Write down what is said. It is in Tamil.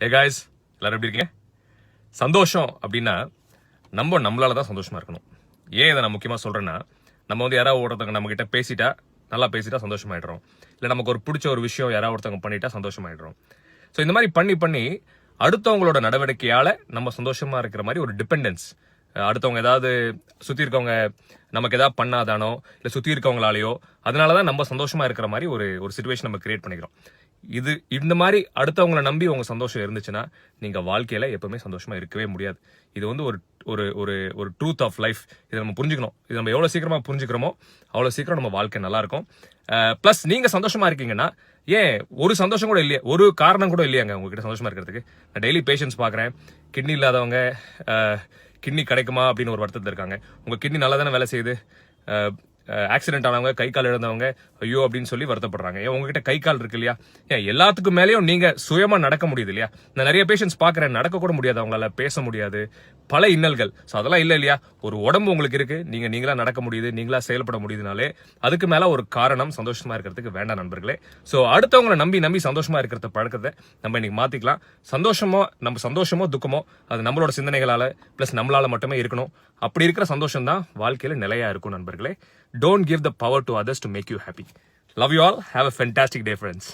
ஏ காய்ஸ், எல்லாரும் எப்படி இருக்கீங்க? சந்தோஷம் அப்படின்னா நம்மளால தான் சந்தோஷமா இருக்கணும். ஏன் இதை நான் முக்கியமாக சொல்றேன்னா, நம்ம யாராவது ஒருத்தவங்க நம்ம கிட்ட நல்லா பேசிட்டா சந்தோஷமாயிடுறோம். இல்லை நமக்கு ஒரு பிடிச்ச ஒரு விஷயம் யாராவது ஒருத்தவங்க பண்ணிட்டா சந்தோஷமாயிடுறோம். ஸோ இந்த மாதிரி பண்ணி அடுத்தவங்களோட நடவடிக்கையால நம்ம சந்தோஷமா இருக்கிற மாதிரி ஒரு டிபெண்டன்ஸ், அடுத்தவங்க ஏதாவது சுத்தி இருக்கவங்க நமக்கு ஏதாவது பண்ணாதானோ இல்லை சுத்தி இருக்கவங்களாலேயோ அதனாலதான் நம்ம சந்தோஷமா இருக்கிற மாதிரி ஒரு சிச்சுவேஷன் நம்ம கிரியேட் பண்ணிக்கிறோம். இந்த மாதிரி அடுத்தவங்களை நம்பி உங்க சந்தோஷம் இருந்துச்சுன்னா நீங்க வாழ்க்கையில எப்பவுமே சந்தோஷமா இருக்கவே முடியாது. இது ஒரு ஒரு ஒரு ஒரு ட்ரூத் ஆஃப் லைஃப். இதை நம்ம புரிஞ்சுக்கணும். இது நம்ம எவ்வளவு சீக்கிரமா புரிஞ்சுக்கிறோமோ அவ்வளவு சீக்கிரம் நம்ம வாழ்க்கை நல்லா இருக்கும். பிளஸ் நீங்க சந்தோஷமா இருக்கீங்கன்னா ஏன் ஒரு சந்தோஷம் கூட இல்லையா, ஒரு காரணம் கூட இல்லையாங்க உங்ககிட்ட சந்தோஷமா இருக்கிறதுக்கு. நான் டெய்லி பேஷன்ஸ் பாக்குறேன். கிட்னி இல்லாதவங்க கிட்னி கிடைக்குமா அப்படின்னு ஒரு வருத்தத்தில் இருக்காங்க. உங்க கிட்னி நல்லா தானே வேலை செய்யுது. ஆக்சிடென்ட் ஆனவங்க, கை கால் இழந்தவங்க ஐயோ அப்படின்னு சொல்லி வருத்தப்படுறாங்க. ஏன் உங்ககிட்ட கை கால் இருக்கு இல்லையா? ஏன் எல்லாத்துக்கும் மேலேயும் நீங்க சுயமா நடக்க முடியுது இல்லையா? நான் நிறைய பேஷன்ஸ் பாக்குறேன், நடக்க கூட முடியாது, அவங்களால பேச முடியாது, பல இன்னல்கள். ஸோ அதெல்லாம் இல்லை இல்லையா? ஒரு உடம்பு உங்களுக்கு இருக்கு, நீங்களா நடக்க முடியுது, நீங்களா செயல்பட முடியுதுனாலே அதுக்கு மேல ஒரு காரணம் சந்தோஷமா இருக்கிறதுக்கு வேண்டாம் நண்பர்களே. ஸோ அடுத்தவங்களை நம்பி சந்தோஷமா இருக்கிறத பழக்கத்தை நம்ம இன்னைக்கு மாத்திக்கலாம். நம்ம சந்தோஷமோ துக்கமோ அது நம்மளோட சிந்தனைகளால பிளஸ் நம்மளால மட்டுமே இருக்கணும். அப்படி இருக்கிற சந்தோஷம் தான் வாழ்க்கையில நிலையா இருக்கும் நண்பர்களே. Don't give the power to others to make you happy. Love you all. Have a fantastic day, friends.